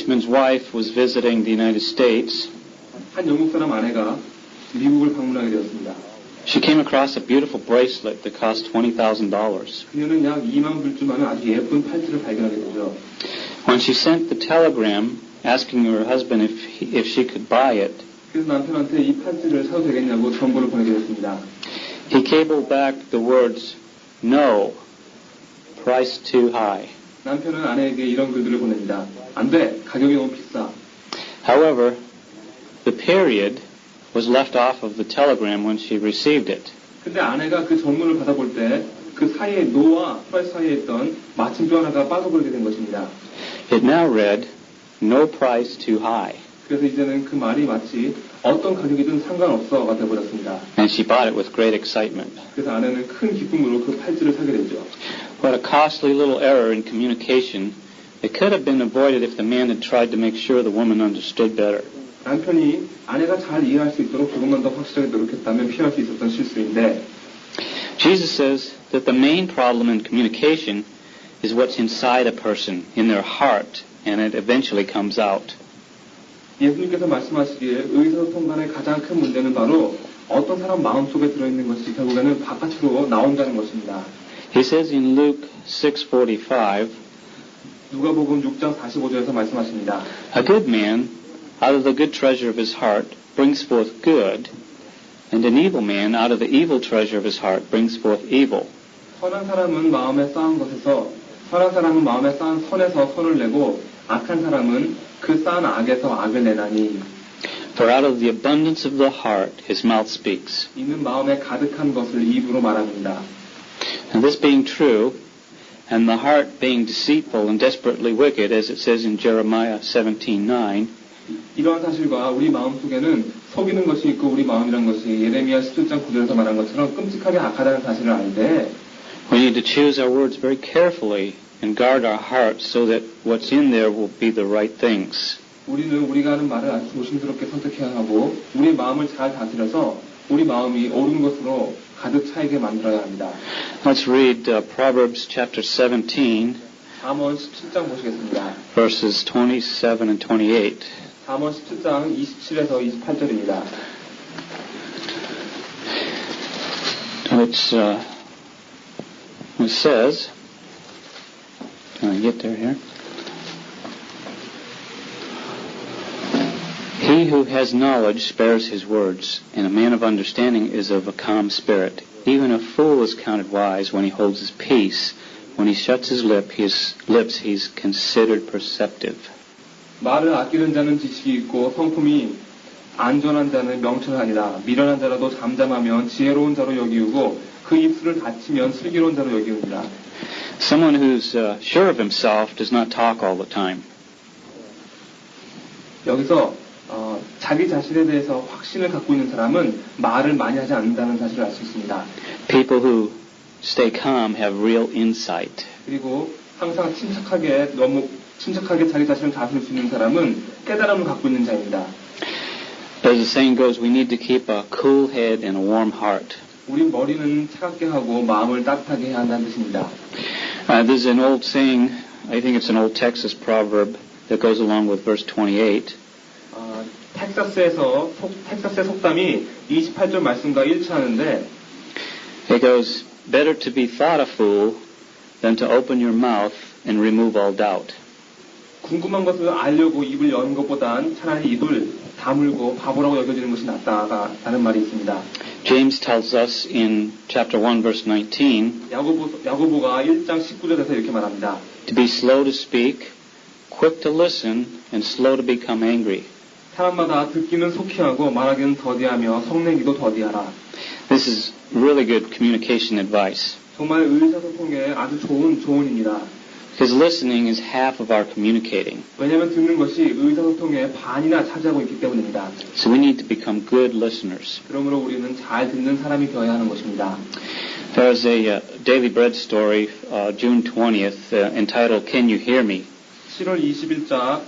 businessman's wife was visiting the United States, 한 영국 사람 아내가 미국을 방문하게 되었습니다. she came across a beautiful bracelet that cost $20,000. 그녀는 약 2만 불쯤 하는 아주 예쁜 팔찌를 발견하게 되죠. When she sent the telegram asking her husband if she could buy it, 그래서 남편한테 이 팔찌를 사도 되겠냐고 정보를 보내게 됐습니다. he cabled back the words, "No, price too high." 남편은 아내에게 이런 글들을 보냅니다. 안 돼, 가격이 너무 비싸. However, the period was left off of the telegram when she received it. 근데 아내가 그 전문을 받아볼 때 그 사이에 no와 price 사이에 있던 마침표 하나가 빠져버리게 된 것입니다. It now read, "No price too high." 그래서 이제는 그 말이 마치 어떤 가격이든 상관없어가 되어버렸습니다. And she bought it with great excitement. 그래서 아내는 큰 기쁨으로 그 팔찌를 사게 되죠. What a costly little error in communication. It could have been avoided if the man had tried to make sure the woman understood better. 남편이 아내가 잘 이해할 수 있도록 조금만 더 확실하게 노력했다면 피할 수 있었던 실수인데 Jesus says that the main problem in communication is what's inside a person, in their heart, and it eventually comes out. 예수님께서 말씀하시기에 의사소통 간의 가장 큰 문제는 바로 어떤 사람 마음속에 들어있는 것이 결국에는 바깥으로 나온다는 것입니다. He says in Luke 6:45, 누가복음 6장 45절에서 말씀하십니다. "A good man, out of the good treasure of his heart, brings forth good, and an evil man, out of the evil treasure of his heart, brings forth evil." 선한 사람은 마음에 쌓은 것에서 선한 사람은 마음에 쌓은 선에서 선을 내고 악한 사람은 그 쌓은 악에서 악을 내나니 For out of the abundance of the heart, his mouth speaks. 이는 마음에 가득한 것을 입으로 말합니다. And this being true, and the heart being deceitful and desperately wicked, as it says in Jeremiah 17:9, 이러한 사실과 우리 마음속에는 속이는 것이 있고 우리 마음이란 것이 예레미야 17장 9절에서 말한 것처럼 끔찍하게 악하다는 사실을 알되 we need to choose our words very carefully and guard our hearts so that what's in there will be the right things. 우리는 우리가 하는 말을 아주 조심스럽게 선택해야 하고 우리 마음을 잘 다스려서 우리 마음이 옳은 것으로 가득 차이게 만들어야 합니다. Let's read Proverbs chapter 17, 잠언 17장 보시겠습니다. verses 27 and 28. 잠언 17장 27에서 28절입니다. It says, can I get there here? He who has knowledge spares his words, and a man of understanding is of a calm spirit. Even a fool is counted wise when he holds his peace. When he shuts his lips, he's considered perceptive. 말을 아끼는 자는 지식이 있고 성품이 안전한 자는 명철하니라. 미련한 자라도 잠잠하면 지혜로운 자로 여기우고 그 입술을 닫히면 슬기로운 자로 여기우니라. Someone who's sure of himself does not talk all the time. 여기서 자기 자신에 대해서 확신을 갖고 있는 사람은 말을 많이 하지 않는다는 사실을 알 수 있습니다. People who stay calm have real insight. 그리고 항상 너무 침착하게 자기 자신을 다스릴 수 있는 사람은 깨달음을 갖고 있는 자입니다. As the saying goes, we need to keep a cool head and a warm heart. 우리 머리는 차갑게 하고 마음을 따뜻하게 해야 한다는 뜻입니다. There's an old saying, I think it's an old Texas proverb that goes along with verse 28. 텍사스의 속담이 28절 말씀과 일치하는데 It goes, better to be thought a fool than to open your mouth and remove all doubt. 궁금한 것을 알려고 입을 여는 것보단 차라리 입을 다물고 바보라고 여겨지는 것이 낫다라는 말이 있습니다. James tells us in chapter 1 verse 19 야고보가 1장 19절에서 이렇게 말합니다. to be slow to speak, quick to listen, and slow to become angry. 사람마다 듣기는 속히 하고 말하기는 더디하며 성내기도 더디하라. This is really good communication advice. 정말 의사소통에 아주 좋은 조언입니다. Because listening is half of our communicating. 왜냐하면 듣는 것이 의사소통의 반이나 차지하고 있기 때문입니다. So we need to become good listeners. 그러므로 우리는 잘 듣는 사람이 되어야 하는 것입니다. There's a Daily Bread story, June 20th, entitled "Can You Hear Me?" 7월 20일자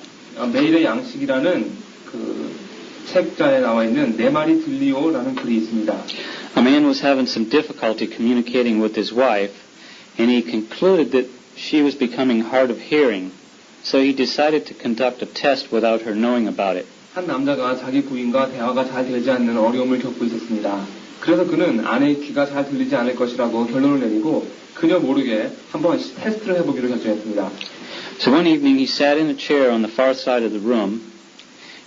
매일의 양식이라는 그 책자에 나와 있는 내 말이 들리오라는 글이 있습니다. A man was having some difficulty communicating with his wife, and he concluded that she was becoming hard of hearing. So he decided to conduct a test without her knowing about it. 한 남자가 자기 부인과 대화가 잘 되지 않는 어려움을 겪고 있었습니다. 그래서 그는 아내의 귀가 잘 들리지 않을 것이라고 결론을 내리고 그녀 모르게 한번 테스트를 해보기로 결정했습니다. So one evening he sat in a chair on the far side of the room.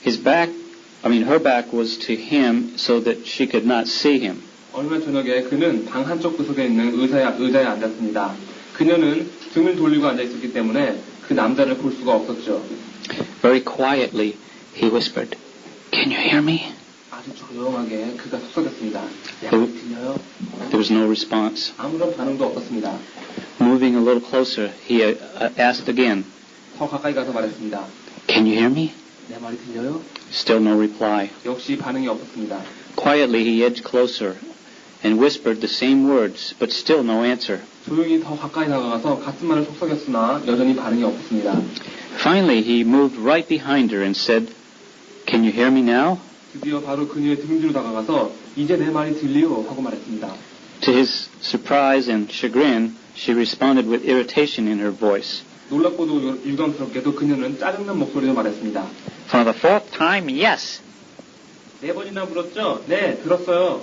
Her back was to him so that she could not see him. 어느 날 저녁에 그는 방 한쪽 구석에 있는 의자에 앉았습니다. 그녀는 등을 돌리고 앉아 있었기 때문에 그 남자를 볼 수가 없었죠. Very quietly he whispered, "Can you hear me?" 아주 조용하게 그가 속삭였습니다. 내 말 들려요? There was no response. 아무런 반응도 없었습니다. Moving a little closer, he asked again, 더 가까이 가서 말했습니다. "Can you hear me?" 내 말이 들려요? Still no reply. 역시 반응이 없었습니다. Quietly he edged closer and whispered the same words, but still no answer. 조용히 더 가까이 다가가서 같은 말을 속삭였으나 여전히 반응이 없었습니다. Finally he moved right behind her and said, "Can you hear me now?" 드디어 바로 그녀의 등 뒤로 다가가서 이제 내 말이 들리요? 하고 말했습니다. To his surprise and chagrin, she responded with irritation in her voice. 놀랍고도 유감스럽게도 그녀는 짜증난 목소리로 말했습니다. For the fourth time, yes. 4번이나 물었죠? 네, 들었어요.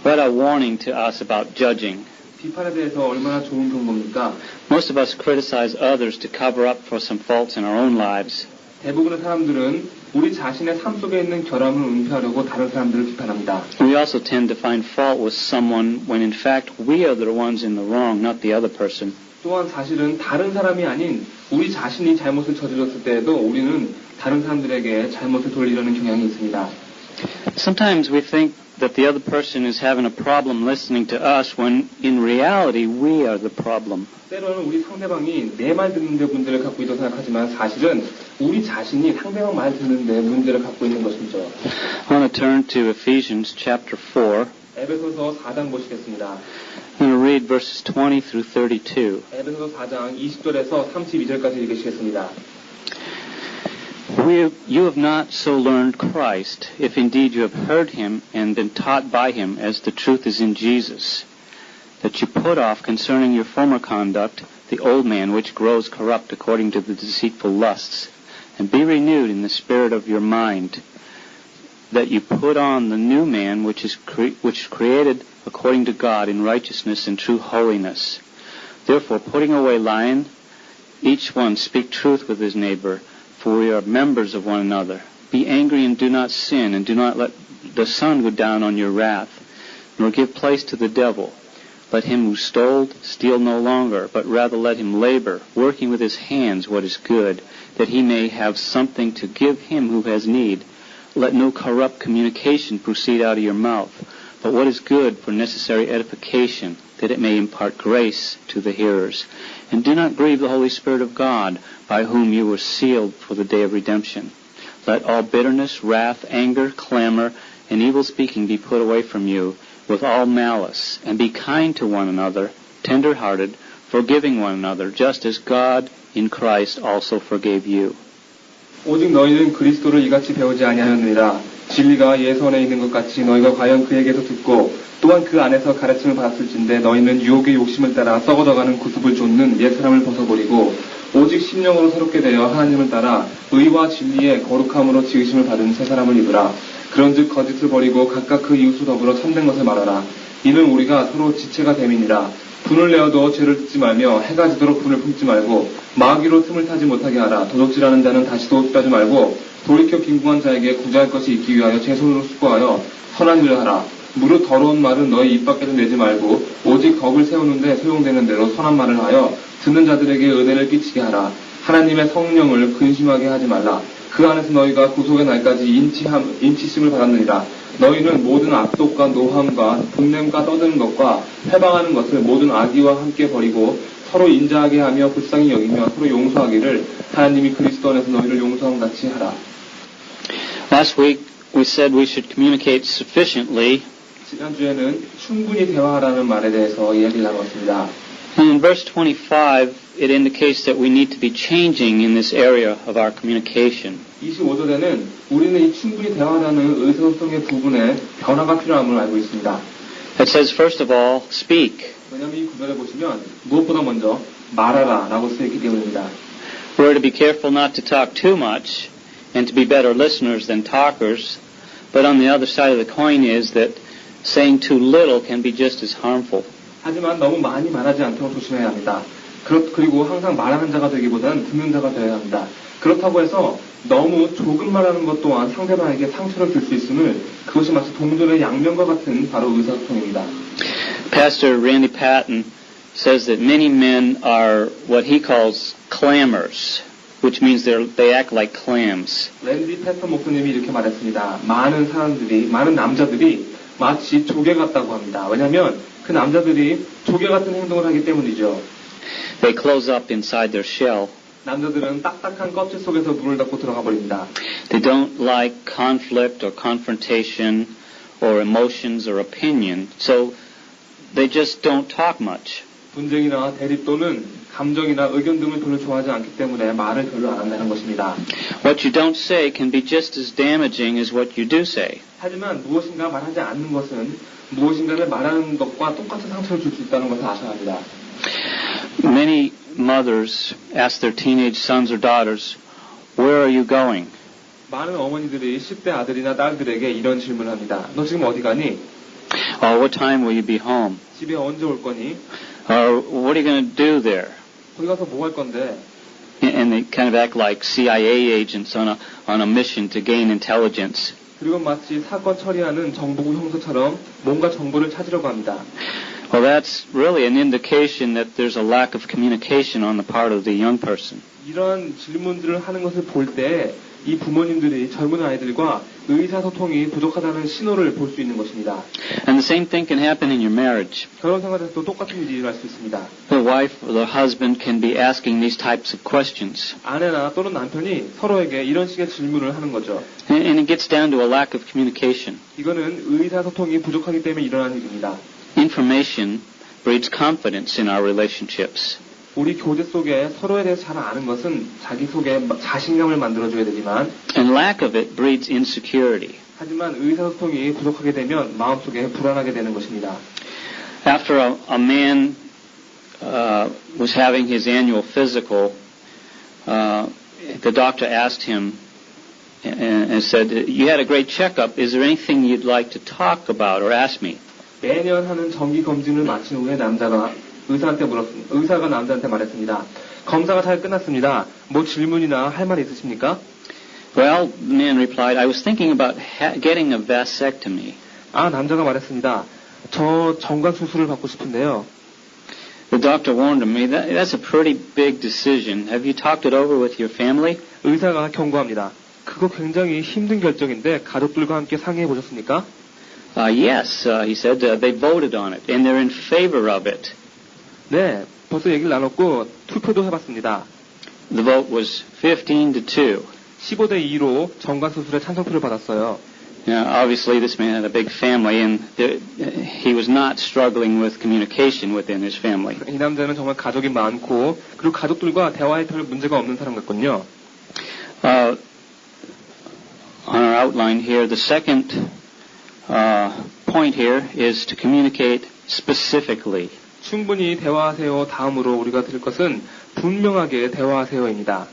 What a warning to us about judging. 비판에 대해서 얼마나 좋은 경고입니까? Most of us criticize others to cover up for some faults in our own lives. 대부분의 사람들은 우리 자신의 삶 속에 있는 결함을 은폐하려고 다른 사람들을 비판합니다. We also tend to find fault with someone when in fact we are the ones in the wrong, not the other person. 또한 사실은 다른 사람이 아닌 우리 자신이 잘못을 저질렀을 때에도 우리는 다른 사람들에게 잘못을 돌리려는 경향이 있습니다. Sometimes we think that the other person is having a problem listening to us when in reality we are the problem. 때로는 우리 상대방이 내 말 듣는데 문제를 갖고 있다고 생각하지만 사실은 우리 자신이 상대방 말 듣는데 문제를 갖고 있는 것이죠. I want to turn to Ephesians chapter 4. 에베소서 4장 보시겠습니다. I'm going to read verses 20 through 32. 에베소서 4장 20절에서 32절까지 읽으시겠습니다. You have not so learned Christ, if indeed you have heard him and been taught by him, as the truth is in Jesus, that you put off concerning your former conduct the old man which grows corrupt according to the deceitful lusts, and be renewed in the spirit of your mind, that you put on the new man which is created according to God in righteousness and true holiness. Therefore, putting away lying, each one speak truth with his neighbor, for we are members of one another. Be angry and do not sin, and do not let the sun go down on your wrath, nor give place to the devil. Let him who stole steal no longer, but rather let him labor, working with his hands what is good, that he may have something to give him who has need. Let no corrupt communication proceed out of your mouth, but what is good for necessary edification, that it may impart grace to the hearers. And do not grieve the Holy Spirit of God, by whom you were sealed for the day of redemption. Let all bitterness, wrath, anger, clamor, and evil speaking be put away from you, with all malice, and be kind to one another, tender-hearted, forgiving one another, just as God in Christ also forgave you. 오직 너희는 그리스도를 이같이 배우지 아니하였느니라. 진리가 예선에 있는 것 같이 너희가 과연 그에게서 듣고 또한 그 안에서 가르침을 받았을진데 너희는 유혹의 욕심을 따라 썩어져가는 구습을 쫓는 옛사람을 벗어버리고 오직 심령으로 새롭게 되어 하나님을 따라 의와 진리의 거룩함으로 지으심을 받은 새 사람을 입으라. 그런즉 거짓을 버리고 각각 그 이웃을 더불어 참된 것을 말하라. 이는 우리가 서로 지체가 됨이니라. 분을 내어도 죄를 짓지 말며 해가 지도록 분을 품지 말고 마귀로 틈을 타지 못하게 하라. 도둑질하는 자는 다시 도둑질하지 말고 돌이켜 빈궁한 자에게 구제할 것이 있기 위하여 제 손으로 수고하여 선한 일을 하라. 무릇 더러운 말은 너희 입 밖에서 내지 말고 오직 덕을 세우는데 소용되는 대로 선한 말을 하여 듣는 자들에게 은혜를 끼치게 하라. 하나님의 성령을 근심하게 하지 말라. 그 안에서 너희가 구속의 날까지 인치심을 받았느니라. 너희는 모든 악독과 노함과 분냄과 떠드는 것과 해방하는 것을 모든 악의와 함께 버리고 서로 인자하게 하며 불쌍히 여기며 서로 용서하기를 하나님이 그리스도 안에서 너희를 용서함 같이 하라. Last week we said we should communicate sufficiently. 지난주에는 충분히 대화하라는 말에 대해서 이야기를 나눴습니다. And in verse 25, it indicates that we need to be changing in this area of our communication. 25절에는 우리는 이 충분히 대화하라는 의사소통의 부분에 변화가 필요함을 알고 있습니다. It says, first of all, speak. 왜냐하면 이 구절에 보시면 무엇보다 먼저 말하라 라고 쓰여있기 때문입니다. We're to be careful not to talk too much and to be better listeners than talkers. But on the other side of the coin is that saying too little can be just as harmful. 하지만 너무 많이 말하지 않도록 조심해야 합니다. 그리고 항상 말하는 자가 되기보다는 듣는 자가 되어야 합니다. 그렇다고 해서 너무 조금 말하는 것 또한 상대방에게 상처를 줄 수 있음을 그것이 마치 동전의 양면과 같은 바로 의사소통입니다. Pastor Randy Patton says that many men are what he calls clammers, which means they act like clams. 랜디 패턴 목사님이 이렇게 말했습니다. 많은 남자들이 마치 조개 같다고 합니다. 왜냐하면 그 남자들이 조개 같은 행동을 하기 때문이죠. They close up inside their shell. 남자들은 딱딱한 껍질 속에서 문을 닫고 들어가 버립니다. They don't like conflict or confrontation or emotions or opinion, so they just don't talk much. 분쟁이나 대립 또는 감정이나 의견 등을 별로 좋아하지 않기 때문에 말을 별로 안 한다는 것입니다. What you don't say can be just as damaging as what you do say. 하지만 무엇인가 말하지 않는 것은 무엇인가를 말하는 것과 똑같은 상처를 줄 수 있다는 것을 아셔야 합니다. Many mothers ask their teenage sons or daughters, "Where are you going?" 많은 어머니들이 10대 아들이나 딸들에게 이런 질문을 합니다. 너 지금 어디 가니? Or what time will you be home? 집에 언제 올 거니? Or what are you going to do there? 거기 가서 뭐 할 건데? And they kind of act like CIA agents on a mission to gain intelligence. 그리고 마치 사건 처리하는 정보국 형사처럼 뭔가 정보를 찾으려고 합니다. Well, that's really an indication that there's a lack of communication on the part of the young person. 이런 질문들을 하는 것을 볼 때 이 부모님들이 젊은 아이들과 의사소통이 부족하다는 신호를 볼 수 있는 것입니다. And the same thing can happen in your marriage. 결혼 생활에서도 똑같은 일이 일어날 수 있습니다. The wife or the husband can be asking these types of questions. 아내나 또는 남편이 서로에게 이런 식의 질문을 하는 거죠. And it gets down to a lack of communication. 이거는 의사소통이 부족하기 때문에 일어나는 일입니다. Information breeds confidence in our relationships. 우리 교제 속에 서로에 대해서 잘 아는 것은 자기 속에 자신감을 만들어줘야 되지만 And lack of it breeds insecurity. 하지만 의사소통이 부족하게 되면 마음속에 불안하게 되는 것입니다. After a man was having his annual physical, the doctor asked him and said, "You had a great checkup. Is there anything you'd like to talk about or ask me?" 매년 하는 정기 검진을 마친 후에 의사가 남자한테 말했습니다. 검사가 잘 끝났습니다. 뭐 질문이나 할 말 있으십니까? Well, the man replied, "I was thinking about getting a vasectomy." 남자가 말했습니다. 저 정관 수술을 받고 싶은데요. The doctor warned him, "That's a pretty big decision. Have you talked it over with your family?" 의사가 경고합니다. 그거 굉장히 힘든 결정인데 가족들과 함께 상의해 보셨습니까? Yes, he said. They voted on it, and they're in favor of it. 네, 벌써 얘기를 나눴고 투표도 해봤습니다. The vote was 15-2. 15대 2로 정관 수술에 찬성표를 받았어요. Now, obviously, this man had a big family, and he was not struggling with communication within his family. 이 남자는 정말 가족이 많고 그리고 가족들과 대화에 별 문제가 없는 사람 같군요. On our outline here, the second point here is to communicate specifically. 충분히 대화하세요. 다음으로 우리가 들을 것은 분명하게 대화하세요입니다.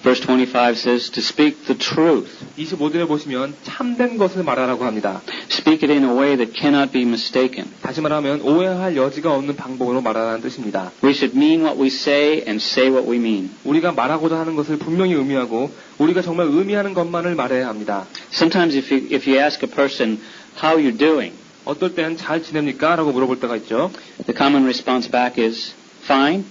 Verse 25 says to speak the truth. 25절에 보시면 참된 것을 말하라고 합니다. Speak it in a way that cannot be mistaken. 다시 말하면 오해할 여지가 없는 방법으로 말하라는 뜻입니다. We should mean what we say and say what we mean. 우리가 말하고자 하는 것을 분명히 의미하고 우리가 정말 의미하는 것만을 말해야 합니다. Sometimes if you ask a person, "How you doing?" 어떨 땐 잘 지냅니까? 라고 물어볼 때가 있죠. The common response back is, "Fine."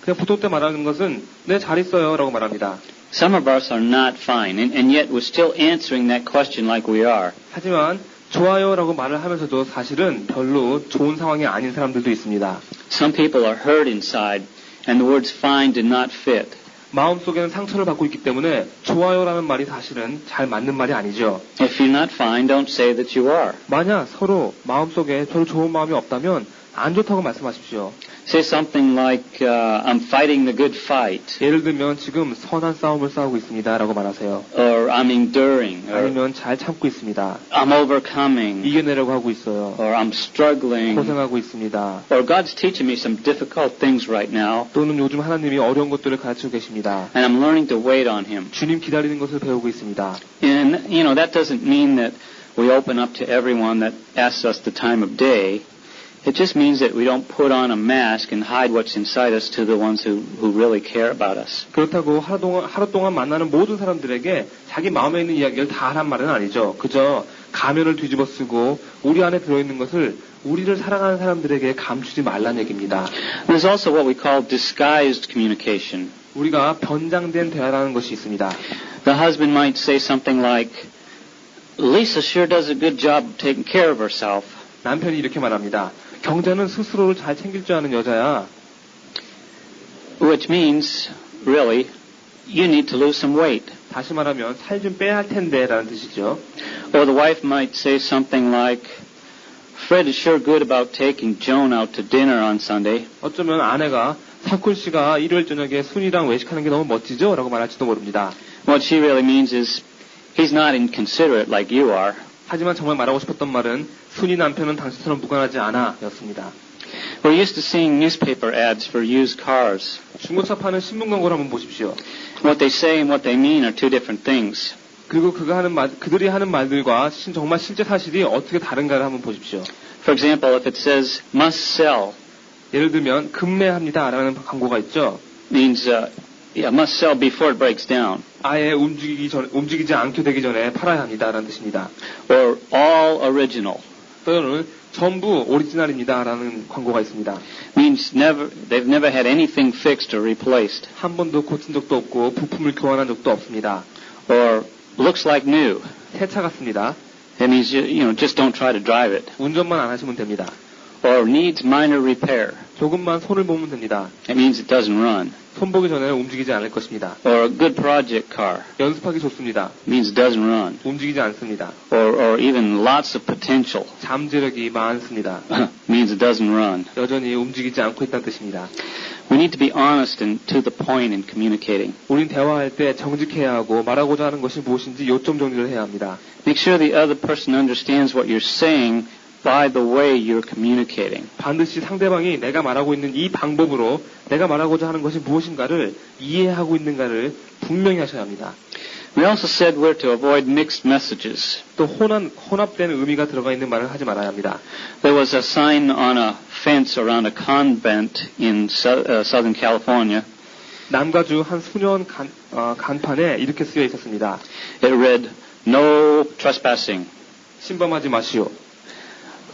그냥 보통 때 말하는 것은 네, 잘 있어요 라고 말합니다. Some of us are not fine, and yet we're still answering that question like we are. 하지만 좋아요 라고 말을 하면서도 사실은 별로 좋은 상황이 아닌 사람들도 있습니다. Some people are hurt inside, and the words fine did not fit. 마음속에는 상처를 받고 있기 때문에 좋아요라는 말이 사실은 잘 맞는 말이 아니죠. If you're not fine, don't say that you are. 만약 서로 마음속에 별로 좋은 마음이 없다면 안 좋다고 말씀하십시오. Say something like, I'm fighting the good fight, 예를 들면 지금 선한 싸움을 싸우고 있습니다라고 말하세요. or I'm enduring, or 아니면 잘 참고 있습니다. I'm overcoming, 이겨내려고 하고 있어요. or I'm struggling, 고생하고 있습니다. or God's teaching me some difficult things right now, 또는 요즘 하나님이 어려운 것들을 가르치고 계십니다. and I'm learning to wait on Him. 주님 기다리는 것을 배우고 있습니다. And, that doesn't mean that we open up to everyone that asks us the time of day. It just means that we don't put on a mask and hide what's inside us to the ones who really care about us. 그렇다고 하루 동안 만나는 모든 사람들에게 자기 마음에 있는 이야기를 다 하란 말은 아니죠. 그저 가면을 뒤집어 쓰고 우리 안에 들어있는 것을 우리를 사랑하는 사람들에게 감추지 말란 얘기입니다. There's also what we call disguised communication. 우리가 변장된 대화라는 것이 있습니다. The husband might say something like, Lisa sure does a good job of taking care of herself. 남편이 이렇게 말합니다. 경자는 스스로를 잘 챙길 줄 아는 여자야. Which means, really, you need to lose some weight. 다시 말하면 살 좀 빼야 할 텐데 라는 뜻이죠. Or the wife might say something like, Fred is sure good about taking Joan out to dinner on Sunday. 어쩌면 아내가 사쿨 씨가 일요일 저녁에 순이랑 외식하는 게 너무 멋지죠? 라고 말할지도 모릅니다. What she really means is, he's not inconsiderate like you are. 하지만 정말 말하고 싶었던 말은 순이 남편은 당신처럼 무관하지 않아 였습니다. We're used to seeing newspaper ads for used cars. 중고차 파는 신문 광고를 한번 보십시오. What they say and what they mean are two different things. 그리고 그들이 하는 말들과 정말 실제 사실이 어떻게 다른가를 한번 보십시오. For example, if it says must sell, 예를 들면 급매합니다 라는 광고가 있죠. means must sell before it breaks down. 아예 움직이지 않게 되기 전에 팔아야 합니다 라는 뜻입니다. Or all original. 또는 전부 오리지널입니다 라는 광고가 있습니다. Means they've never had anything fixed or replaced. 한 번도 고친 적도 없고 부품을 교환한 적도 없습니다. Or looks like new. 새 차 같습니다. That means just don't try to drive it. 운전만 안 하시면 됩니다. Or needs minor repair. 조금만 손을 보면 됩니다. It means it doesn't run. 손 보기 전에는 움직이지 않을 것입니다. Or a good project car. 연습하기 좋습니다. Means it doesn't run. 움직이지 않습니다. Or even lots of potential. 잠재력이 많습니다. means it doesn't run. 여전히 움직이지 않고 있다는 뜻입니다. We need to be honest and to the point in communicating. 우린 대화할 때 정직해야 하고 말하고자 하는 것이 무엇인지 요점 정리를 해야 합니다. Make sure the other person understands what you're saying by the way you're communicating. 반드시 상대방이 내가 말하고 있는 이 방법으로 내가 말하고자 하는 것이 무엇인가를 이해하고 있는가를 분명히 하셔야 합니다. We also said we're to avoid mixed messages. 또 혼합된 의미가 들어가 있는 말을 하지 말아야 합니다. There was a sign on a fence around a convent in Southern California. 남가주 한 수녀원 간판에 이렇게 쓰여 있었습니다. It read, No trespassing. 침범하지 마시오.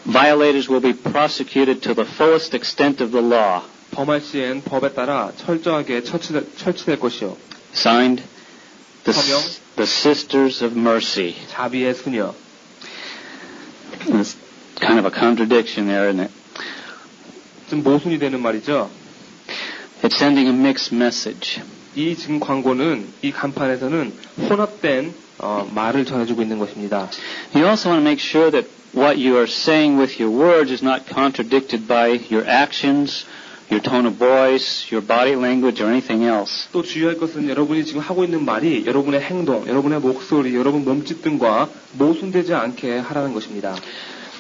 Violators will be prosecuted to the fullest extent of the law. 범할 시엔 법에 따라 철저하게 처치될 것이요. Signed, 서명, the Sisters of Mercy. 자비의 수녀. It's kind of a contradiction there, isn't it? 좀 모순이 되는 말이죠. It's sending a mixed message. 이 지금 광고는 이 간판에서는 혼합된 말을 전해주고 있는 것입니다. You also want to make sure that what you are saying with your words is not contradicted by your actions, your tone of voice, your body language, or anything else. 또 주의할 것은 여러분이 지금 하고 있는 말이 여러분의 행동, 여러분의 목소리, 여러분 몸짓 등과 모순되지 않게 하라는 것입니다.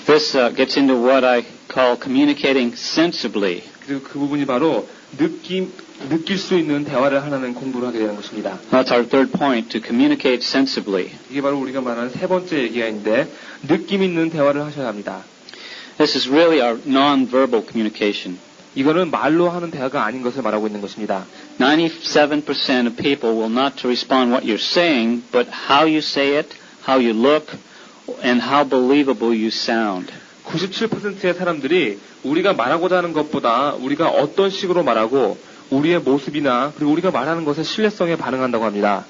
This gets into what I call communicating sensibly. 그리고 그 부분이 바로 느낄 수 있는 대화를 하는 공부를 하게 되는 것입니다. That's our third point, to communicate sensibly. 이게 바로 우리가 말하는 세 번째 얘기인데 느낌 있는 대화를 하셔야 합니다. This is really our non-verbal communication. 이거는 말로 하는 대화가 아닌 것을 말하고 있는 것입니다. 97% of people will not respond what you're saying, but how you say it, how you look, and how believable you sound. 97%의 사람들이 우리가 말하고자 하는 것보다 우리가 어떤 식으로 말하고 우리의 모습이나 그리고 우리가 말하는 것의 신뢰성에 반응한다고 합니다.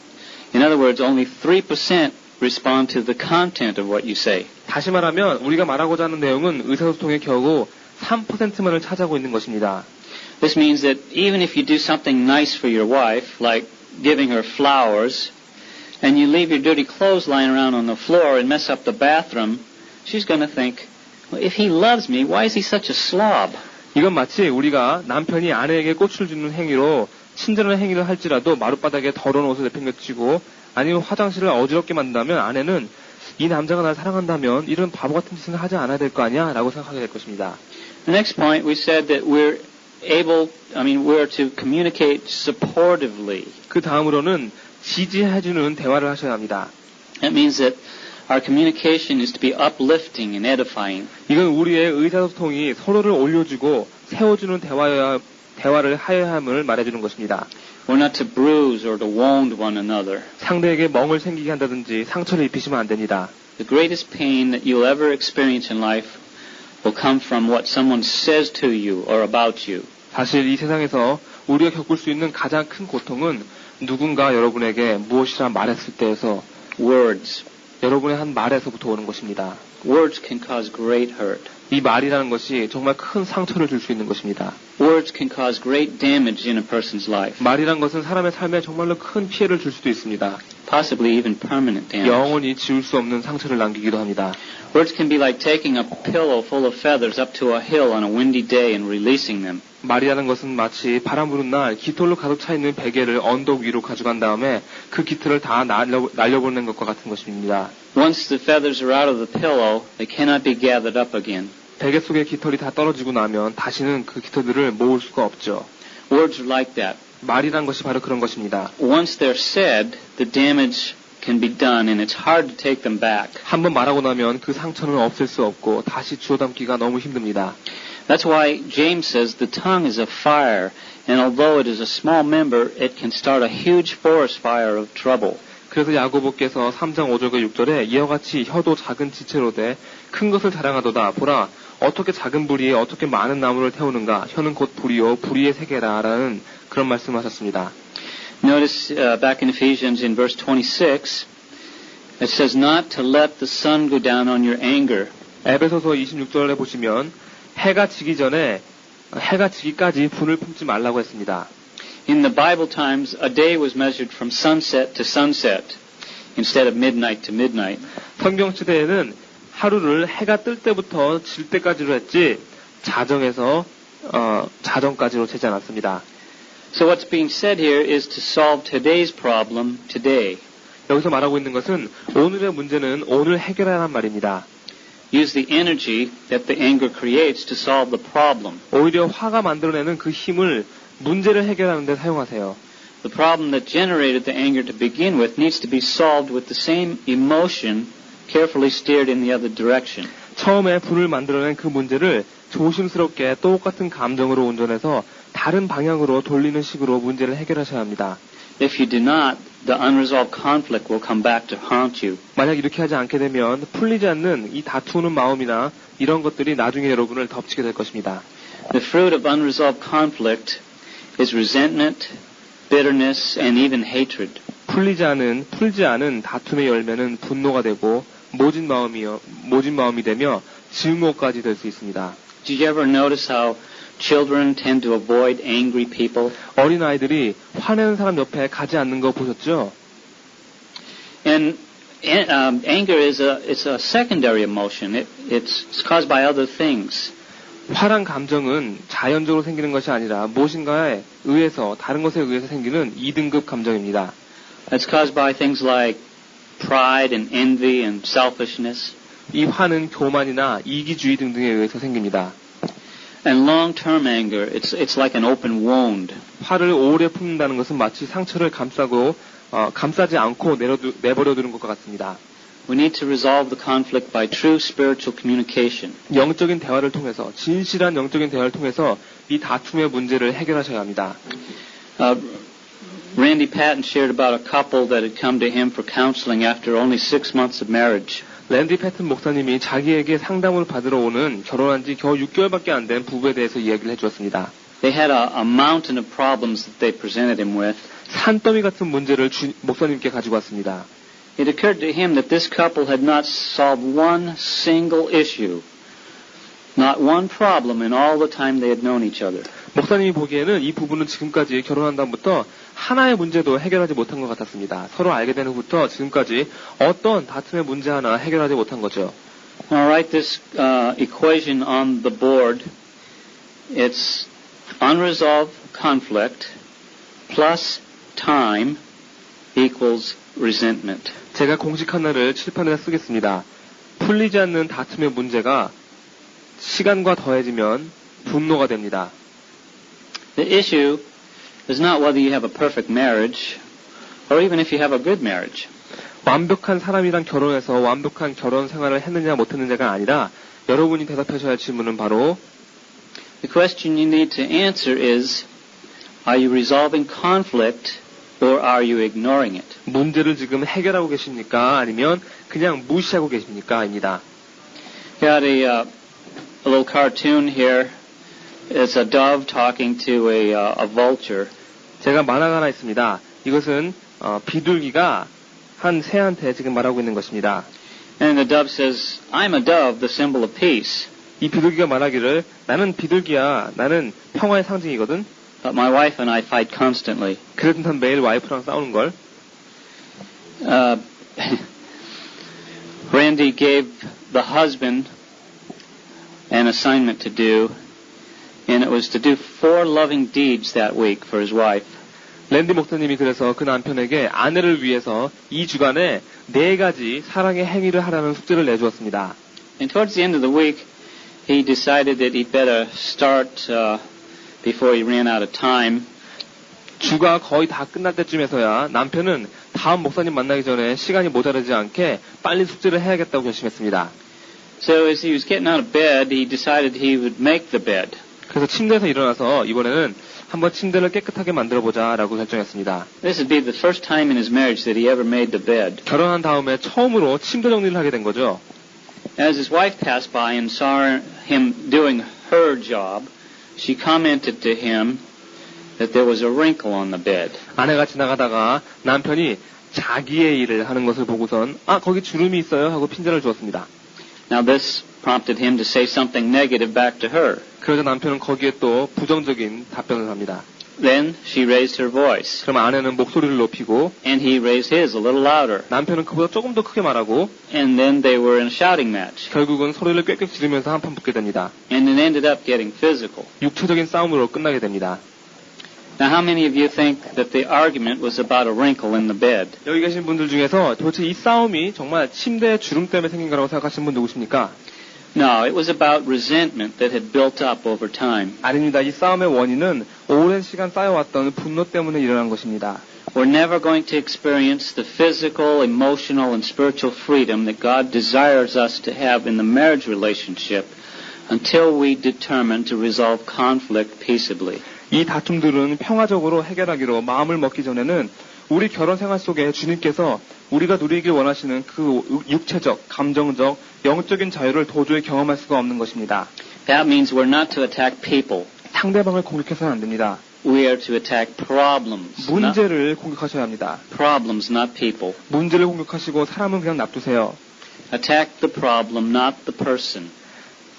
In other words, only 3% respond to the content of what you say. 다시 말하면 우리가 말하고자 하는 내용은 의사소통의 겨우 3%만을 차지하고 있는 것입니다. This means that even if you do something nice for your wife, like giving her flowers, and you leave your dirty clothes lying around on the floor and mess up the bathroom, she's going to think, If he loves me, why is he such a slob? 이건 마치 우리가 남편이 아내에게 꽃을 주는 행위로 친절한 행위를 할지라도 마룻바닥에 더러운 옷을 내팽개치고 아니면 화장실을 어지럽게 만든다면 아내는 이 남자가 날 사랑한다면 이런 바보 같은 짓을 하지 않아야 될 거 아니야? 라고 생각하게 될 것입니다. The next point, we said that we're to communicate supportively. 그 다음으로는 지지해주는 대화를 하셔야 합니다. That means that our communication is to be uplifting and edifying. 이건 우리의 의사소통이 서로를 올려주고 세워주는 대화를 하여야 함을 말해주는 것입니다. We're not to bruise or to wound one another. 상대에게 멍을 생기게 한다든지 상처를 입히시면 안 됩니다. The greatest pain that you'll ever experience in life will come from what someone says to you or about you. 사실 이 세상에서 우리가 겪을 수 있는 가장 큰 고통은 누군가 여러분에게 무엇이라 말했을 때에서 Words. 여러분의 한 말에서부터 오는 것입니다. Words can cause great hurt. 이 말이라는 것이 정말 큰 상처를 줄 수 있는 것입니다. Words can cause great damage in a person's life. 말이란 것은 사람의 삶에 정말로 큰 피해를 줄 수도 있습니다. Possibly even permanent damage. 영원히 지울 수 없는 상처를 남기기도 합니다. Words can be like taking a pillow full of feathers up to a hill on a windy day and releasing them. 말이라는 것은 마치 바람 부는 날 깃털로 가득 차 있는 베개를 언덕 위로 가져간 다음에 그 깃털을 다 날려보내는 것과 같은 것입니다. Once the feathers are out of the pillow, they cannot be gathered up again. 베개 속에 깃털이 다 떨어지고 나면 다시는 그 깃털들을 모을 수가 없죠. Words are like that. 말이란 것이 바로 그런 것입니다. Once they're said, the damage can be done and it's hard to take them back. 한번 말하고 나면 그 상처는 없앨 수 없고 다시 주워 담기가 너무 힘듭니다. That's why James says the tongue is a fire, and although it is a small member, it can start a huge forest fire of trouble. 그래서 야고보께서 3장 5절과 6절에 이와 같이 혀도 작은 지체로 돼 큰 것을 자랑하도다. 보라, 어떻게 작은 불이 어떻게 많은 나무를 태우는가. 혀는 곧 불이요 불의의 세계라. 라는 그런 말씀을 하셨습니다. Notice back in Ephesians in verse 26, it says not to let the sun go down on your anger. 에베소서 26절에 보시면 해가 지기까지 분을 품지 말라고 했습니다. In the Bible times, a day was measured from sunset to sunset instead of midnight to midnight. 성경 시대에는 하루를 해가 뜰 때부터 질 때까지로 했지 자정까지로 재지 않았습니다. So what's being said here is to solve today's problem today. 여기서 말하고 있는 것은 오늘의 문제는 오늘 해결하라는 말입니다. Use the energy that the anger creates to solve the problem. 오히려 화가 만들어내는 그 힘을 문제를 해결하는 데 사용하세요. The problem that generated the anger to begin with needs to be solved with the same emotion carefully steered in the other direction. 처음에 불을 만들어낸 그 문제를 조심스럽게 똑같은 감정으로 운전해서 다른 방향으로 돌리는 식으로 문제를 해결하셔야 합니다. If you do not, the unresolved conflict will come back to haunt you. 만약 이렇게 하지 않게 되면 풀리지 않는 이 다투는 마음이나 이런 것들이 나중에 여러분을 덮치게 될 것입니다. The fruit of unresolved conflict is resentment, bitterness, and even hatred. 풀지 않은 다툼의 열매는 분노가 되고 모진 마음이 되며 증오까지 될 수 있습니다. Did you ever notice how children tend to avoid angry people? 어린 아이들이 화내는 사람 옆에 가지 않는 거 보셨죠? And anger it's a secondary emotion. It's caused by other things. 화란 감정은 자연적으로 생기는 것이 아니라 무엇인가에 의해서 다른 것에 의해서 생기는 2등급 감정입니다. It's caused by things like pride and envy and selfishness. 이 화는 교만이나 이기주의 등등에 의해서 생깁니다. And long-term anger, it's like an open wound. 화를 오래 품는다는 것은 마치 상처를 감싸지 않고 내버려두는 것과 같습니다. We need to resolve the conflict by true spiritual communication. 영적인 대화를 통해서, 진실한 영적인 대화를 통해서 이 다툼의 문제를 해결하셔야 합니다. Randy Patton shared about a couple that had come to him for counseling after only 6 months of marriage. 랜디 패튼 목사님이 자기에게 상담을 받으러 오는 결혼한 지 겨우 6개월밖에 안 된 부부에 대해서 이야기를 해주었습니다. They had a mountain of problems that they presented him with. 산더미 같은 문제를 목사님께 가지고 왔습니다. It occurred to him that this couple had not solved one single issue, not one problem in all the time they had known each other. 목사님이 보기에는 이 부부는 지금까지 결혼한 다음부터 하나의 문제도 해결하지 못한 것 같았습니다. 서로 알게 된 후부터 지금까지 어떤 다툼의 문제 하나 해결하지 못한 거죠. I'll write this equation on the board. It's unresolved conflict plus time equals resentment. 제가 공식 하나를 칠판에다 쓰겠습니다. 풀리지 않는 다툼의 문제가 시간과 더해지면 분노가 됩니다. The issue is not whether you have a perfect marriage or even if you have a good marriage. 완벽한 사람이랑 결혼해서 완벽한 결혼 생활을 했느냐 못했느냐가 아니라 여러분이 대답하셔야 할 질문은 바로 The question you need to answer is, are you resolving conflict or are you ignoring it? 문제를 지금 해결하고 계십니까? 아니면 그냥 무시하고 계십니까? 입니다. Got a little cartoon here. It's a dove talking to a vulture. 제가 만화가 하나 있습니다. 이것은 비둘기가 한 새한테 지금 말하고 있는 것입니다. And the dove says, I'm a dove, the symbol of peace. 이 비둘기가 말하기를 나는 비둘기야. 나는 평화의 상징이거든. But my wife and I fight constantly. 그래도 난 매일 와이프랑 싸우는 걸. Randy gave the husband an assignment to do, and it was to do 4 loving deeds that week for his wife. 랜디 목사님이 그래서 그 남편에게 아내를 위해서 이 주간에 4가지 사랑의 행위를 하라는 숙제를 내주었습니다. And towards the end of the week, he decided that he'd better start before he ran out of time. 주가 거의 다 끝날 때쯤에서야 남편은 다음 목사님 만나기 전에 시간이 모자라지 않게 빨리 숙제를 해야겠다고 결심했습니다. So as he was getting out of bed, he decided he would make the bed. 그래서 침대에서 일어나서 이번에는 한번 침대를 깨끗하게 만들어보자라고 결정했습니다. This would be the first time in his marriage that he ever made the bed. 결혼한 다음에 처음으로 침대 정리를 하게 된 거죠. As his wife passed by and saw him doing her job, she commented to him that there was a wrinkle on the bed. 아내가 지나가다가 남편이 자기의 일을 하는 것을 보고선 거기 주름이 있어요 하고 핀잔을 주었습니다. Now this prompted him to say something negative back to her. 그러자 남편은 거기에 또 부정적인 답변을 합니다. Then she raised her voice, 그럼 아내는 목소리를 높이고 and he raised his a little louder. 남편은 그보다 조금 더 크게 말하고 And then they were in a shouting match, 결국은 소리를 꽥꽥 지르면서 한판 붙게 됩니다. and it ended up getting physical. 육체적인 싸움으로 끝나게 됩니다. Now, how many of you think that the argument was about a wrinkle in the bed? 여기 계신 분들 중에서 도대체 이 싸움이 정말 침대의 주름 때문에 생긴 거라고 생각하시는 분 누구십니까? No, it was about resentment that had built up over time. 아닙니다. 이 싸움의 원인은 오랜 시간 쌓여왔던 분노 때문에 일어난 것입니다. We're never going to experience the physical, emotional, and spiritual freedom that God desires us to have in the marriage relationship until we determine to resolve conflict peaceably. 이 다툼들은 평화적으로 해결하기로 마음을 먹기 전에는 우리 결혼 생활 속에 주님께서 우리가 누리길 원하시는 그 육체적, 감정적, 영적인 자유를 도저히 경험할 수가 없는 것입니다. That means we're not to attack people. 상대방을 공격해서는 안 됩니다. We are to attack problems. 문제를 공격하셔야 합니다. Problems, not people. 문제를 공격하시고 사람은 그냥 놔두세요. Attack the problem, not the person.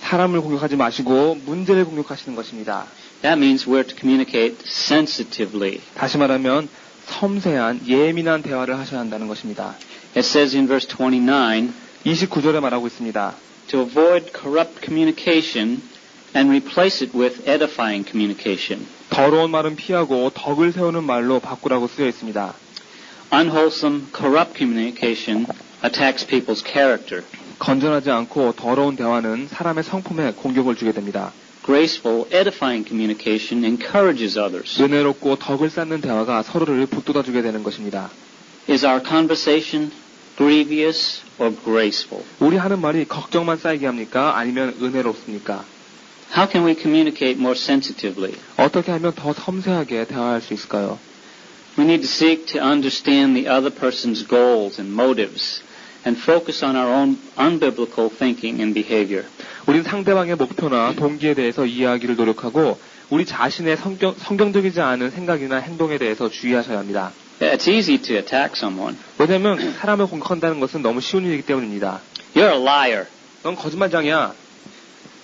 사람을 공격하지 마시고 문제를 공격하시는 것입니다. That means we're to communicate sensitively. 다시 말하면 섬세한 예민한 대화를 하셔야 한다는 것입니다. It says in verse 29, 29절에 말하고 있습니다. to avoid corrupt communication and replace it with edifying communication. 더러운 말은 피하고 덕을 세우는 말로 바꾸라고 쓰여 있습니다. Unwholesome, corrupt communication attacks people's character. 건전하지 않고 더러운 대화는 사람의 성품에 공격을 주게 됩니다. Graceful, edifying communication encourages others. 은혜롭고 덕을 쌓는 대화가 서로를 붙돋아주게 되는 것입니다. Is our conversation grievous or graceful? 우리 하는 말이 걱정만 쌓이게 합니까? 아니면 은혜롭습니까? How can we communicate more sensitively? 어떻게 하면 더 섬세하게 대화할 수 있을까요? We need to seek to understand the other person's goals and motives and focus on our own unbiblical thinking and behavior. 우리는 상대방의 목표나 동기에 대해서 이해하기를 노력하고 우리 자신의 성경적이지 않은 생각이나 행동에 대해서 주의하셔야 합니다. It's easy to attack someone. 왜냐하면 사람을 공격한다는 것은 너무 쉬운 일이기 때문입니다. You're a liar. 넌 거짓말장이야.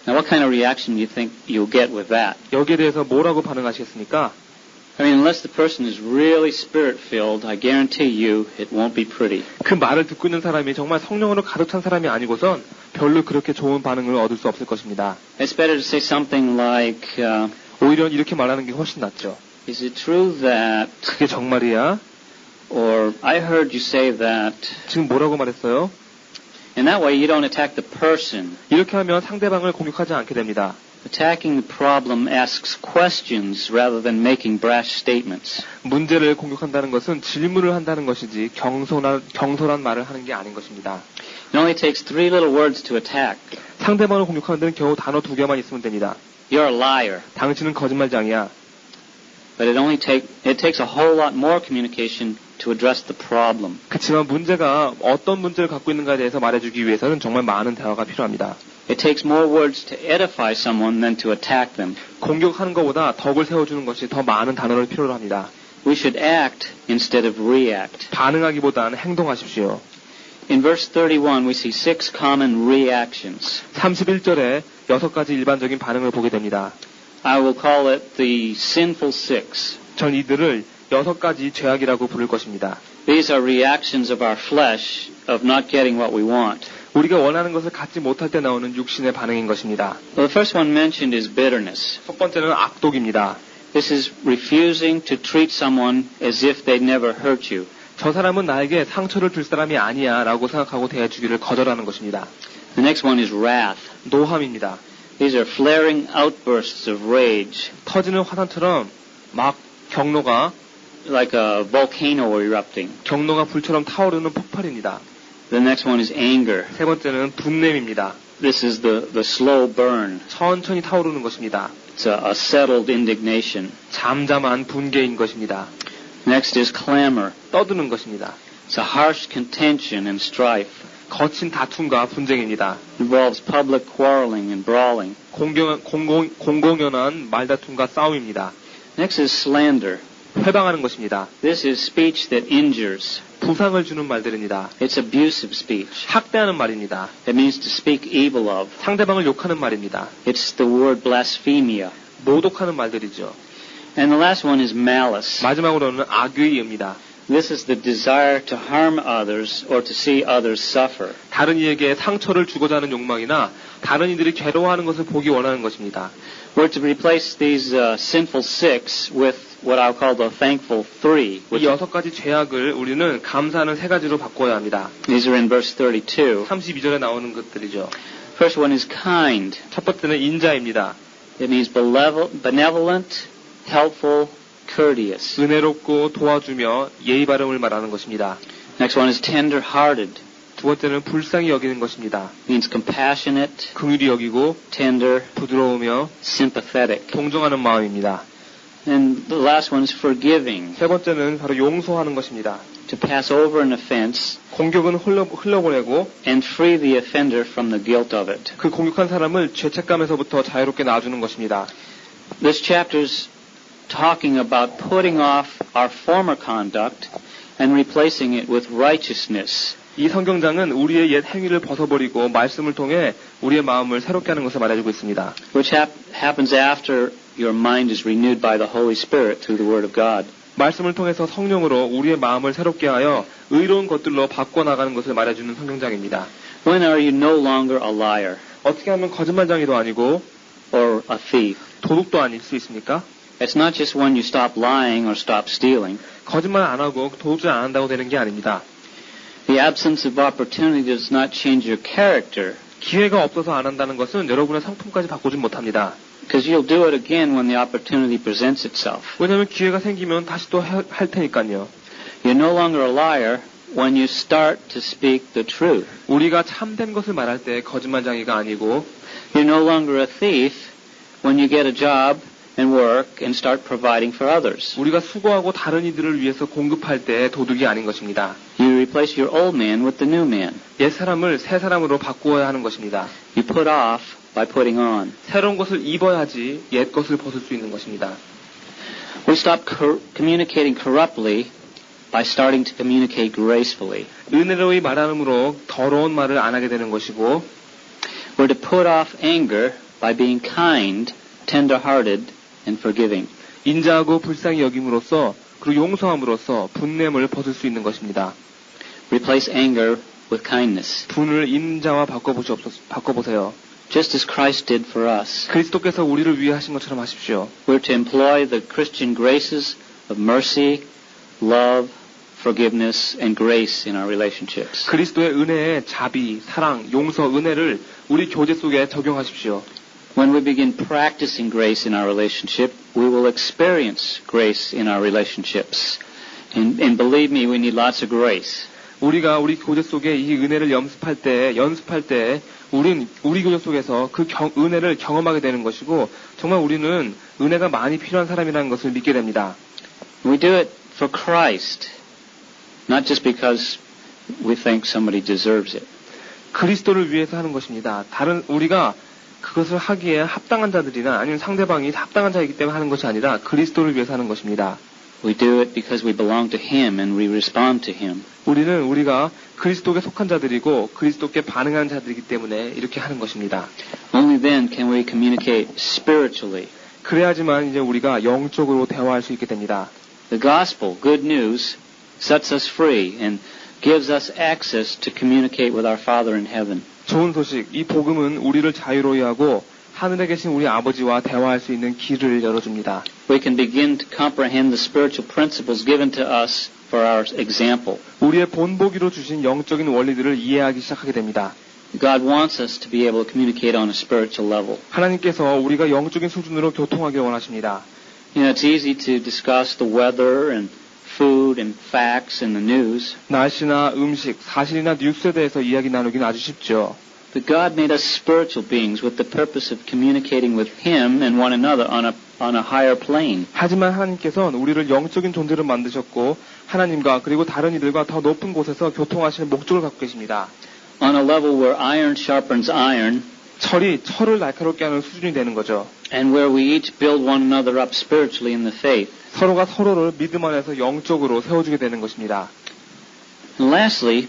Now what kind of reaction do you think you'll get with that? 여기에 대해서 뭐라고 반응하시겠습니까? I mean, unless the person is really spirit-filled, I guarantee you it won't be pretty. 그 말을 듣고 있는 사람이 정말 성령으로 가득 찬 사람이 아니고선 별로 그렇게 좋은 반응을 얻을 수 없을 것입니다. It's better to say something like, 오히려 이렇게 말하는 게 훨씬 낫죠. is it true that, 그게 정말이야? or I heard you say that, 지금 뭐라고 말했어요? and that way you don't attack the person. 이렇게 하면 상대방을 공격하지 않게 됩니다. Attacking the problem asks questions rather than making brash statements. 문제를 공격한다는 것은 질문을 한다는 것이지 경솔한 말을 하는 게 아닌 것입니다. It only takes 3 little words to attack. 상대방을 공격하는 데는 겨우 단어 2개만 있으면 됩니다. You're a liar. 당신은 거짓말장이야. But it takes a whole lot more communication to address the problem. 그렇지만 문제가 어떤 문제를 갖고 있는가에 대해서 말해주기 위해서는 정말 많은 대화가 필요합니다. It takes more words to edify someone than to attack them. 공격하는 것보다 덕을 세워주는 것이 더 많은 단어를 필요로 합니다. We should act instead of react. 반응하기보다는 행동하십시오. In verse 31, we see 6 common reactions. 31절에 6가지 일반적인 반응을 보게 됩니다. I will call it the sinful 6. 전 이들을 6가지 죄악이라고 부를 것입니다. These are reactions of our flesh of not getting what we want. 우리가 원하는 것을 갖지 못할 때 나오는 육신의 반응인 것입니다. Well, the first one mentioned is bitterness. 첫 번째는 악독입니다. This is refusing to treat someone as if they'd never hurt you. 저 사람은 나에게 상처를 줄 사람이 아니야 라고 생각하고 대해주기를 거절하는 것입니다. The next one is wrath. 노함입니다. These are flaring outbursts of rage, 터지는 화산처럼 막 경로가 like a volcano erupting. 불처럼 타오르는 폭발입니다. The next one is anger. 세 번째는 분냄입니다. This is the slow burn. 천천히 타오르는 것입니다. It's a settled indignation. 잠잠한 분개인 것입니다. Next is clamor. 떠드는 것입니다. It's a harsh contention and strife. 거친 다툼과 분쟁입니다. It involves public quarreling and brawling. 공공연한 말다툼과 싸움입니다. Next is slander. 회방하는 것입니다. This is speech that injures. 부상을 주는 말들입니다. It's abusive speech. 학대하는 말입니다. It means to speak evil of. 상대방을 욕하는 말입니다. It's the word blasphemia. 모독하는 말들이죠. And the last one is malice. 마지막으로는 악의입니다. This is the desire to harm others or to see others suffer. 다른 이에게 상처를 주고자 하는 욕망이나 다른 이들이 괴로워하는 것을 보기 원하는 것입니다. We're to replace these sinful 6 with what I'll call the thankful 3. 이 6가지 죄악을 우리는 감사하는 3가지로 바꿔야 합니다. These are in verse 32. 32절에 나오는 것들이죠. First one is kind. 첫 번째는 인자입니다. It means benevolent, helpful, courteous. 은혜롭고 도와주며 예의 바름을 말하는 것입니다. Next one is tender-hearted. 두 번째는 불쌍히 여기는 것입니다. It means compassionate, 긍휼히 여기고 tender, 부드러우며 sympathetic. 동정하는 마음입니다. And the last one is forgiving. 세 번째는 바로 용서하는 것입니다. To pass over an offense 공격은 흘려보내고 and free the offender from the guilt of it. 그 공격한 사람을 죄책감에서부터 자유롭게 놔주는 것입니다. This chapter's talking about putting off our former conduct and replacing it with righteousness. 이 성경장은 우리의 옛 행위를 벗어버리고 말씀을 통해 우리의 마음을 새롭게 하는 것을 말해주고 있습니다. Which happens after your mind is renewed by the Holy Spirit through the Word of God. 말씀을 통해서 성령으로 우리의 마음을 새롭게 하여 의로운 것들로 바꿔나가는 것을 말해주는 성경장입니다. When are you no longer a liar 어떻게 하면 거짓말장이도 아니고 or a thief? 도둑도 아닐 수 있습니까? It's not just when you stop lying or stop stealing. 거짓말 안 하고 도둑질 안 한다고 되는 게 아닙니다. The absence of opportunity does not change your character. 기회가 없어서 안 한다는 것은 여러분의 성품까지 바꾸진 못합니다. Because you'll do it again when the opportunity presents itself. 왜냐하면 기회가 생기면 다시 또 할 테니까요. You're no longer a liar when you start to speak the truth. 우리가 참된 것을 말할 때 거짓말장이가 아니고 You're no longer a thief when you get a job and work and start providing for others. 우리가 수고하고 다른 이들을 위해서 공급할 때 도둑이 아닌 것입니다. You replace your old man with the new man. 옛 사람을 새 사람으로 바꾸어야 하는 것입니다. You put off by putting on. 새로운 것을 입어야지 옛 것을 벗을 수 있는 것입니다. We stop communicating corruptly by starting to communicate gracefully. 은혜로이 말함으로 더러운 말을 안 하게 되는 것이고 We're to put off anger by being kind, tender-hearted, and forgiving. 인자하고 불쌍히 여김으로써 그리고 용서함으로써 분냄을 벗을 수 있는 것입니다. Replace anger with kindness, 분을 인자와 바꿔보세요. just as Christ did for us. 그리스도께서 우리를 위해 하신 것처럼 하십시오. We're to employ the Christian graces of mercy, love, forgiveness, and grace in our relationships. 그리스도의 은혜에 자비, 사랑, 용서, 은혜를 우리 교제 속에 적용하십시오. When we begin practicing grace in our relationship, we will experience grace in our relationships. And believe me, we need lots of grace. 우리가 우리 교제 속에 이 은혜를 연습할 때, 우리 교제 속에서 그 은혜를 경험하게 되는 것이고, 정말 우리는 은혜가 많이 필요한 사람이라는 것을 믿게 됩니다. We do it for Christ, not just because we think somebody deserves it. 그리스도를 위해서 하는 것입니다. 우리가 그것을 하기에 합당한 자들이나 아니면 상대방이 합당한 자이기 때문에 하는 것이 아니라 그리스도를 위해서 하는 것입니다. We do it because we belong to Him and we respond to Him. 우리가 그리스도께 속한 자들이고 그리스도께 반응하는 자들이기 때문에 이렇게 하는 것입니다. Only then can we communicate spiritually. 그래야지만 이제 우리가 영적으로 대화할 수 있게 됩니다. The gospel, good news, sets us free and gives us access to communicate with our Father in heaven. 좋은 소식, 이 복음은 우리를 자유로이 하고 하늘에 계신 우리 아버지와 대화할 수 있는 길을 열어줍니다. We can begin to comprehend the spiritual principles given to us for our example. 우리의 본보기로 주신 영적인 원리들을 이해하기 시작하게 됩니다. God wants us to be able to communicate on a spiritual level. 하나님께서 우리가 영적인 수준으로 교통하기를 원하십니다. You know, it's easy to discuss the weather and food and facts in the news. 날씨나 음식, 사실이나 뉴스에 대해서 이야기 나누기는 아주 쉽죠. But God made us spiritual beings with the purpose of communicating with Him and one another on a higher plane. 하지만 하나님께서는 우리를 영적인 존재로 만드셨고 하나님과 그리고 다른 이들과 더 높은 곳에서 교통하실 목적을 갖고 계십니다. On a level where iron sharpens iron, 철이 철을 날카롭게 하는 수준이 되는 거죠. and where we each build one another up spiritually in the faith. 서로가 서로를 믿음 안에서 영적으로 세워주게 되는 것입니다. And lastly,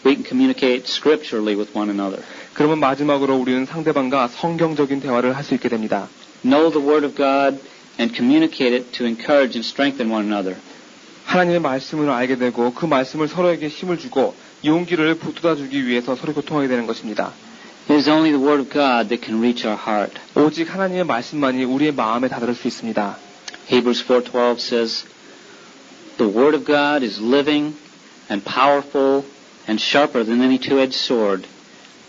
we can communicate scripturally with one another. 그러면 마지막으로 우리는 상대방과 성경적인 대화를 할 수 있게 됩니다. Know the Word of God and communicate it to encourage and strengthen one another. 하나님의 말씀을 알게 되고 그 말씀을 서로에게 힘을 주고 용기를 북돋아주기 위해서 서로 교통하게 되는 것입니다. It is only the Word of God that can reach our heart. 오직 하나님의 말씀만이 우리의 마음에 다다를 수 있습니다. Hebrews 4:12 says, "The Word of God is living and powerful and sharper than any two-edged sword,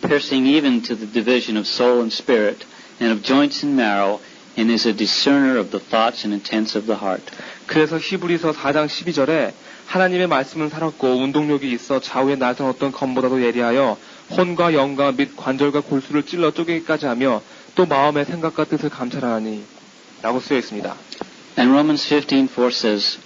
piercing even to the division of soul and spirit, and of joints and marrow, and is a discerner of the thoughts and intents of the heart." 그래서 히브리서 4장 12절에 하나님의 말씀은 살았고 운동력이 있어 좌우에 날선 어떤 검보다도 예리하여 혼과 영과 및 관절과 골수를 찔러 쪼개기까지 하며 또 마음의 생각과 뜻을 감찰하니 라고 쓰여 있습니다. And Romans 15:4 says,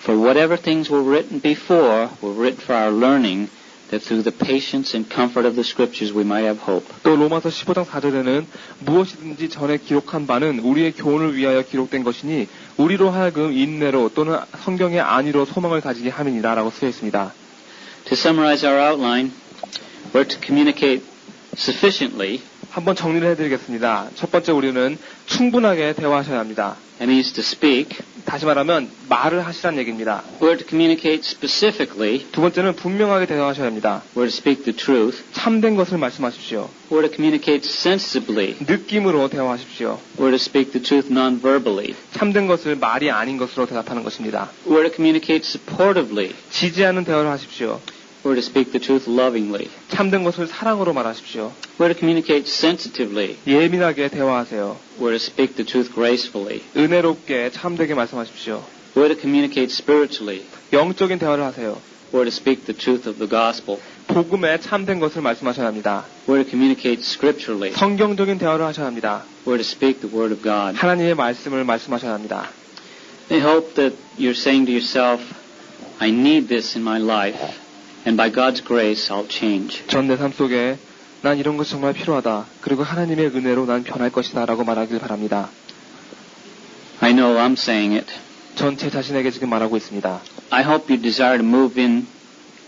"For whatever things were written before were written for our learning, that through the patience and comfort of the Scriptures we might have hope." 또 로마서 15장 4절에는 무엇이든지 전에 기록한 바는 우리의 교훈을 위하여 기록된 것이니 우리로 하여금 인내로 또는 성경의 안위로 소망을 가지게 함이니라 라고 쓰여 있습니다. To summarize our outline, we're to communicate sufficiently. 한번 정리를 해드리겠습니다. 첫 번째 우리는 충분하게 대화하셔야 합니다. That means to speak. 다시 말하면 말을 하시란 얘기입니다. We're to communicate specifically. 두 번째는 분명하게 대화하셔야 합니다. We're to speak the truth. 참된 것을 말씀하십시오. We're to communicate sensibly. 느낌으로 대화하십시오. We're to speak the truth non-verbally. 참된 것을 말이 아닌 것으로 대답하는 것입니다. We're to communicate supportively. 지지하는 대화를 하십시오. We're to speak the truth lovingly. 참된 것을 사랑으로 말하십시오. We're to communicate sensitively. 예민하게 대화하세요. We're to speak the truth gracefully. 은혜롭게 참되게 말씀하십시오. We're to communicate spiritually. 영적인 대화를 하세요. We're to speak the truth of the gospel. 복음에 참된 것을 말씀하셔야 합니다. We're to communicate scripturally. 성경적인 대화를 하셔야 합니다. We're to speak the word of God. 하나님의 말씀을 말씀하셔야 합니다. I hope that you're saying to yourself, I need this in my life, and by God's grace I'll change. 전 내 삶 속에 난 이런 것이 정말 필요하다. 그리고 하나님의 은혜로 난 변할 것이다. 라고 말하길 바랍니다. I know I'm saying it. 전 제 자신에게 지금 말하고 있습니다. I hope you desire to move in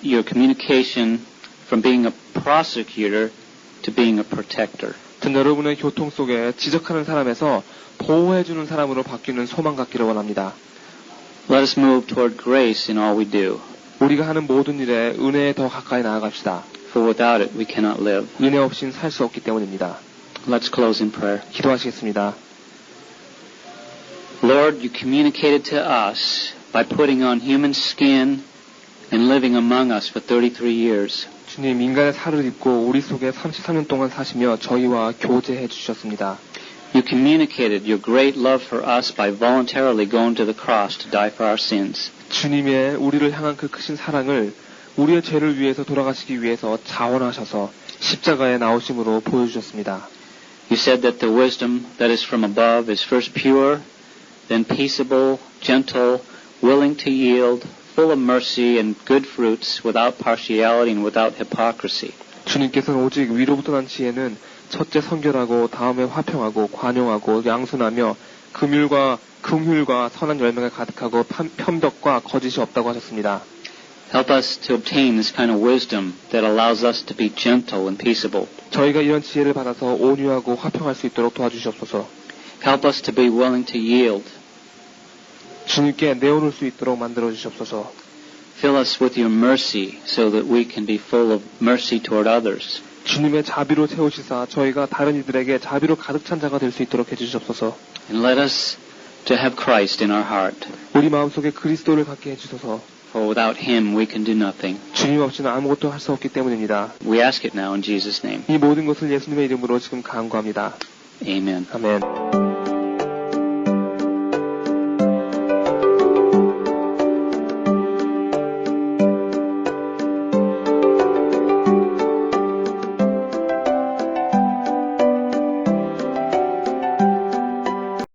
your communication from being a prosecutor to being a protector. 전 여러분의 교통 속에 지적하는 사람에서 보호해주는 사람으로 바뀌는 소망 갖기를 원합니다. Let us move toward grace in all we do. 우리가 하는 모든 일에 은혜에 더 가까이 나아갑시다. for without it we cannot live. 은혜 없이는 살 수 없기 때문입니다. Let's close in prayer. 기도하시겠습니다. Lord, you communicated to us by putting on human skin and living among us for 33 years. 주님, 인간의 살을 입고 우리 속에 33년 동안 사시며 저희와 교제해 주셨습니다. You communicated your great love for us by voluntarily going to the cross to die for our sins. 주님의 우리를 향한 그 크신 사랑을 우리의 죄를 위해서 돌아가시기 위해서 자원하셔서 십자가에 나오심으로 보여주셨습니다. You said that the wisdom that is from above is first pure, then peaceable, gentle, willing to yield, full of mercy and good fruits, without partiality and without hypocrisy. 주님께서는 오직 위로부터 난 지혜는 첫째 성결하고 다음에 화평하고 관용하고 양순하며 긍휼과 선한 열매가 가득하고 편벽과 거짓이 없다고 하셨습니다. Help us to obtain this kind of wisdom that allows us to be gentle and peaceable. 저희가 이런 지혜를 받아서 온유하고 화평할 수 있도록 도와주시옵소서. Help us to be willing to yield. 주님께 내어놓을 수 있도록 만들어 주시옵소서. Fill us with your mercy so that we can be full of mercy toward others. 주님의 자비로 채우시사 저희가 다른 이들에게 자비로 가득 찬 자가 될 수 있도록 해주시옵소서. And let us to have Christ in our heart. 우리 마음속에 그리스도를 갖게 해주소서. For without Him we can do nothing. 주님 없이는 아무것도 할 수 없기 때문입니다. We ask it now in Jesus' name. 이 모든 것을 예수님의 이름으로 지금 간구합니다. Amen. 아멘.